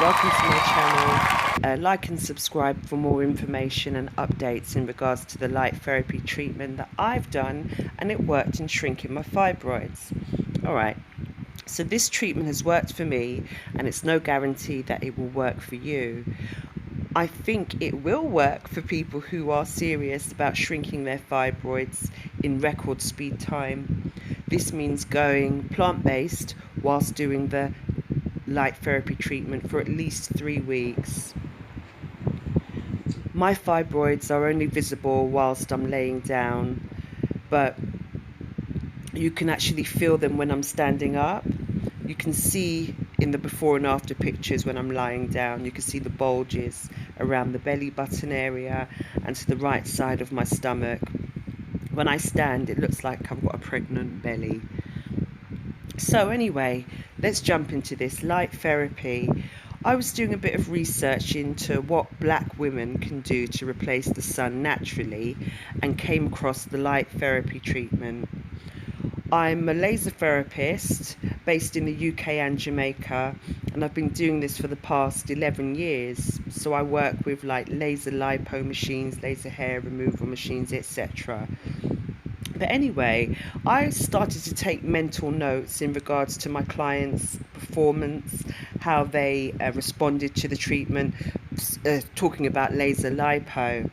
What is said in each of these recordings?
welcome to my channel. Like and subscribe for more information and updates in regards to the light therapy treatment that I've done, and it worked in shrinking my fibroids. Alright, so this treatment has worked for me, and it's no guarantee that it will work for you. I think it will work for people who are serious about shrinking their fibroids in record speed time. This means going plant-based whilst doing the light therapy treatment for at least 3 weeks. My fibroids are only visible whilst I'm laying down, but you can actually feel them when I'm standing up. You can see in the before and after pictures when I'm lying down, you can see the bulges around the belly button area and to the right side of my stomach. When I stand, it looks like I've got a pregnant belly. So anyway, let's jump into this light therapy. I was doing a bit of research into what black women can do to replace the sun naturally and came across the light therapy treatment. I'm a laser therapist based in the UK and Jamaica, and I've been doing this for the past 11 years. So I work with like laser lipo machines, laser hair removal machines, etc. But anyway, I started to take mental notes in regards to my clients' performance, how they responded to the treatment, talking about laser lipo.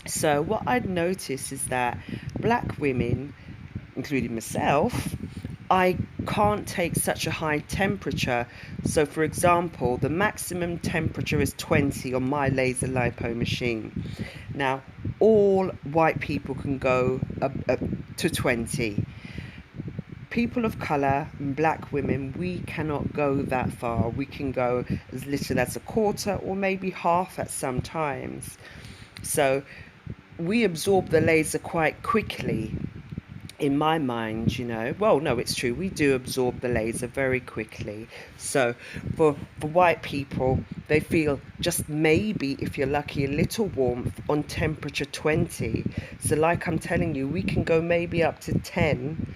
So what I'd noticed is that black women, including myself, I can't take such a high temperature. So for example, the maximum temperature is 20 on my laser lipo machine. Now, all white people can go up to 20. People of colour and black women, we cannot go that far. We can go as little as a quarter or maybe half at some times. So we absorb the laser quite quickly. In my mind, you know, well, no, it's true, we do absorb the laser very quickly. So for white people, they feel just maybe, if you're lucky, a little warmth on temperature 20. So like I'm telling you, we can go maybe up to 10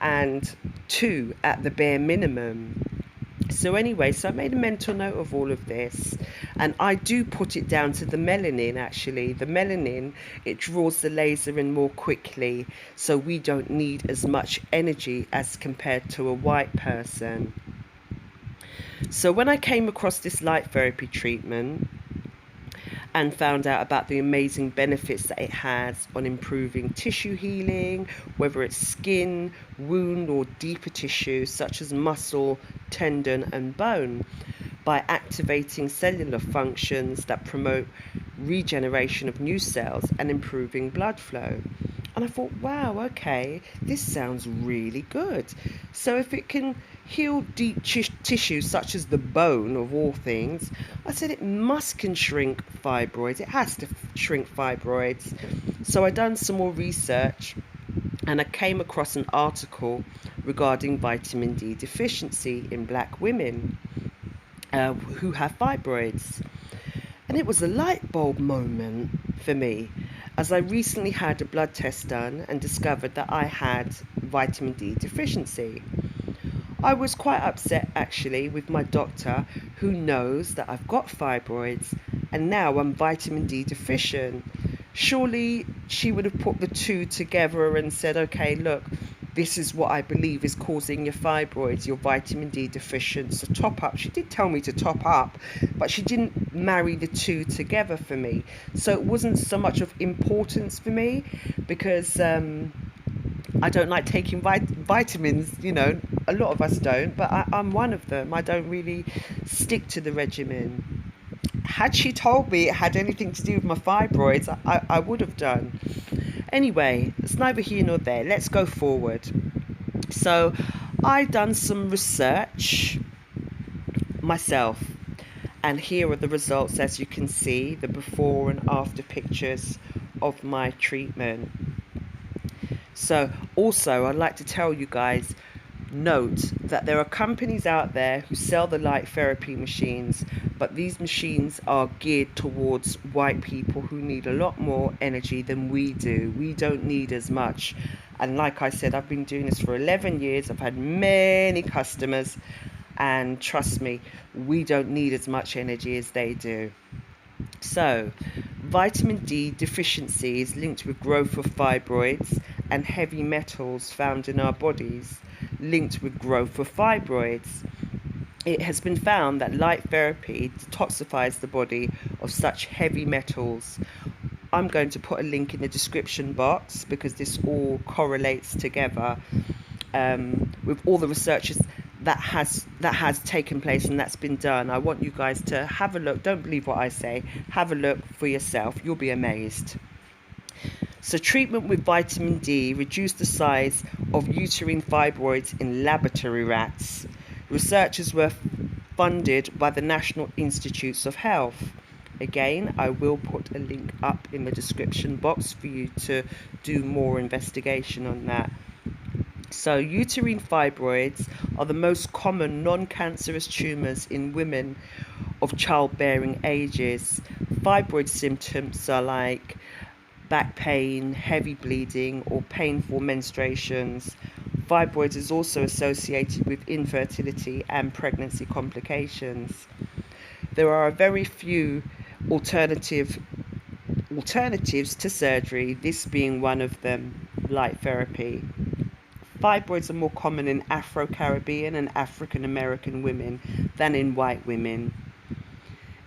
and 2 at the bare minimum. So anyway, so I made a mental note of all of this, and I do put it down to the melanin. Actually, the melanin, it draws the laser in more quickly, so we don't need as much energy as compared to a white person. So when I came across this light therapy treatment and found out about the amazing benefits that it has on improving tissue healing, whether it's skin, wound or deeper tissue such as muscle, tendon and bone, by activating cellular functions that promote regeneration of new cells and improving blood flow. And I thought, wow, okay, this sounds really good. So if it can heal deep tissue such as the bone, of all things, I said it can shrink fibroids. It has to shrink fibroids. So I done some more research, and I came across an article regarding vitamin D deficiency in black women who have fibroids. And it was a light bulb moment for me, as I recently had a blood test done and discovered that I had vitamin D deficiency. I was quite upset actually with my doctor, who knows that I've got fibroids and now I'm vitamin D deficient. Surely she would have put the two together and said, okay, look, this is what I believe is causing your fibroids, your vitamin D deficient, so top up. She did tell me to top up, but she didn't marry the two together for me. So it wasn't so much of importance for me, because I don't like taking vitamins, you know, a lot of us don't, but I'm one of them. I don't really stick to the regimen. Had she told me it had anything to do with my fibroids, I would have done. Anyway, it's neither here nor there. Let's go forward. So I done some research myself, and here are the results. As you can see, the before and after pictures of my treatment. So also, I'd like to tell you guys, note that there are companies out there who sell the light therapy machines, but these machines are geared towards white people who need a lot more energy than we do. We don't need as much. And like I said, I've been doing this for 11 years. I've had many customers, and trust me, we don't need as much energy as they do. So, vitamin D deficiency is linked with growth of fibroids, and heavy metals found in our bodies linked with growth of fibroids. It has been found that light therapy detoxifies the body of such heavy metals. I'm going to put a link in the description box because this all correlates together with all the researches that has taken place and that's been done. I want you guys to have a look. Don't believe what I say. Have a look for yourself. You'll be amazed. So treatment with vitamin D reduced the size of uterine fibroids in laboratory rats. Researchers were funded by the National Institutes of Health. Again, I will put a link up in the description box for you to do more investigation on that. So uterine fibroids are the most common non-cancerous tumours in women of childbearing ages. Fibroid symptoms are like back pain, heavy bleeding, or painful menstruations. Fibroids is also associated with infertility and pregnancy complications. There are very few alternatives to surgery, this being one of them, light therapy. Fibroids are more common in Afro-Caribbean and African American women than in white women.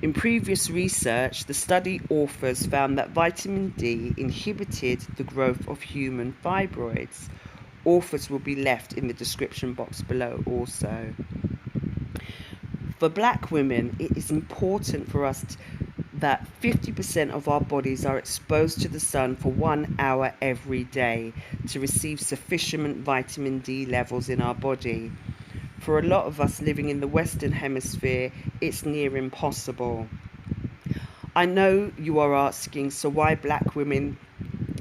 In previous research, the study authors found that vitamin D inhibited the growth of human fibroids. Authors will be left in the description box below also. For black women, it is important for us that 50% of our bodies are exposed to the sun for 1 hour every day to receive sufficient vitamin D levels in our body. For a lot of us living in the Western Hemisphere, it's near impossible. I know you are asking, so why black women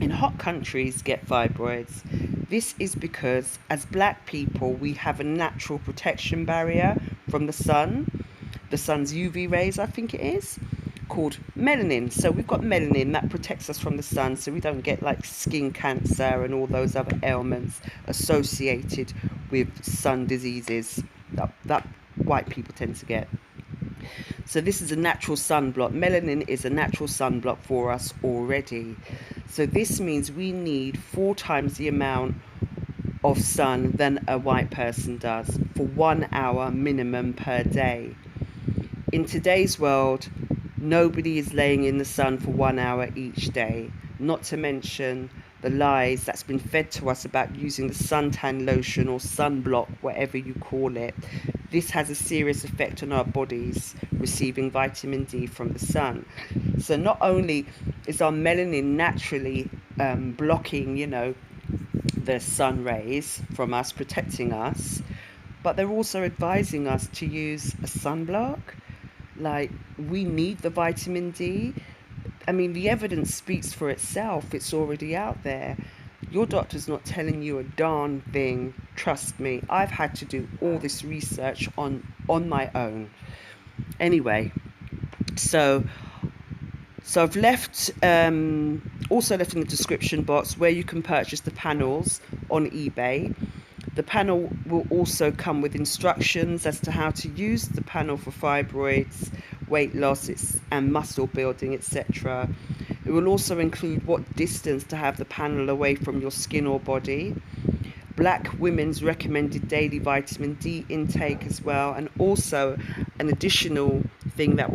in hot countries get fibroids? This is because as black people, we have a natural protection barrier from the sun's UV rays, I think it is, called melanin. So we've got melanin that protects us from the sun so we don't get like skin cancer and all those other ailments associated with sun diseases that white people tend to get. So this is a natural sunblock. Melanin is a natural sunblock for us already. So this means we need 4 times the amount of sun than a white person does for 1 hour minimum per day. In today's world, nobody is laying in the sun for 1 hour each day, not to mention the lies that's been fed to us about using the suntan lotion or sunblock, whatever you call it. This has a serious effect on our bodies receiving vitamin D from the sun. So not only is our melanin naturally blocking, the sun rays from us, protecting us, but they're also advising us to use a sunblock. Like, we need the vitamin D. I mean, the evidence speaks for itself. It's already out there. Your doctor's not telling you a darn thing. Trust me, I've had to do all this research on my own. Anyway, so I've left also left in the description box where you can purchase the panels on eBay. The panel will also come with instructions as to how to use the panel for fibroids, weight loss and muscle building, etc. It will also include what distance to have the panel away from your skin or body, black women's recommended daily vitamin D intake as well, and also an additional thing that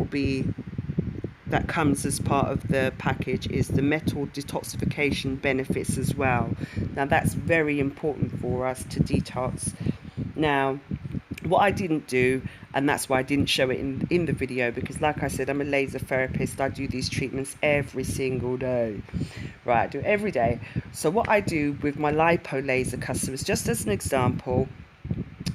comes as part of the package is the metal detoxification benefits as well. Now that's very important for us to detox. Now what I didn't do, and that's why I didn't show it in the video, because like I said, I'm a laser therapist. I do these treatments every single day. Right, I do it every day. So what I do with my lipo laser customers, just as an example,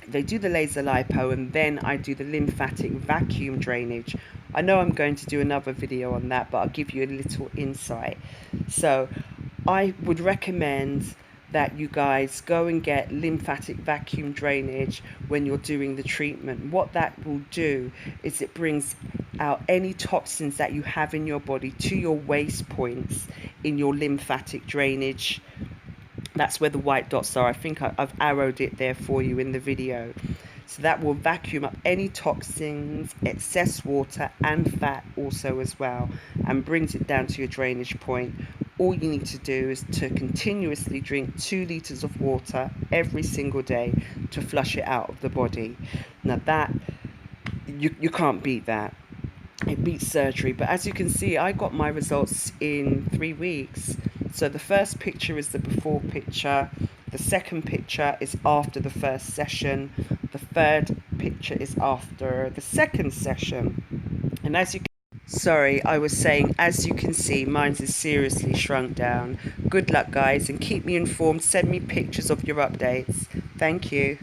they do the laser lipo and then I do the lymphatic vacuum drainage. I know I'm going to do another video on that, but I'll give you a little insight. So I would recommend that you guys go and get lymphatic vacuum drainage when you're doing the treatment. What that will do is it brings out any toxins that you have in your body to your waste points in your lymphatic drainage. That's where the white dots are. I think I've arrowed it there for you in the video. So that will vacuum up any toxins, excess water and fat also as well, and brings it down to your drainage point. All you need to do is to continuously drink 2 litres of water every single day to flush it out of the body. Now that, you can't beat that. It beats surgery. But as you can see, I got my results in 3 weeks. So the first picture is the before picture, the second picture is after the first session, the third picture is after the second session. And as you can, sorry, I was saying, as you can see, mine's is seriously shrunk down. Good luck, guys, and keep me informed. Send me pictures of your updates. Thank you.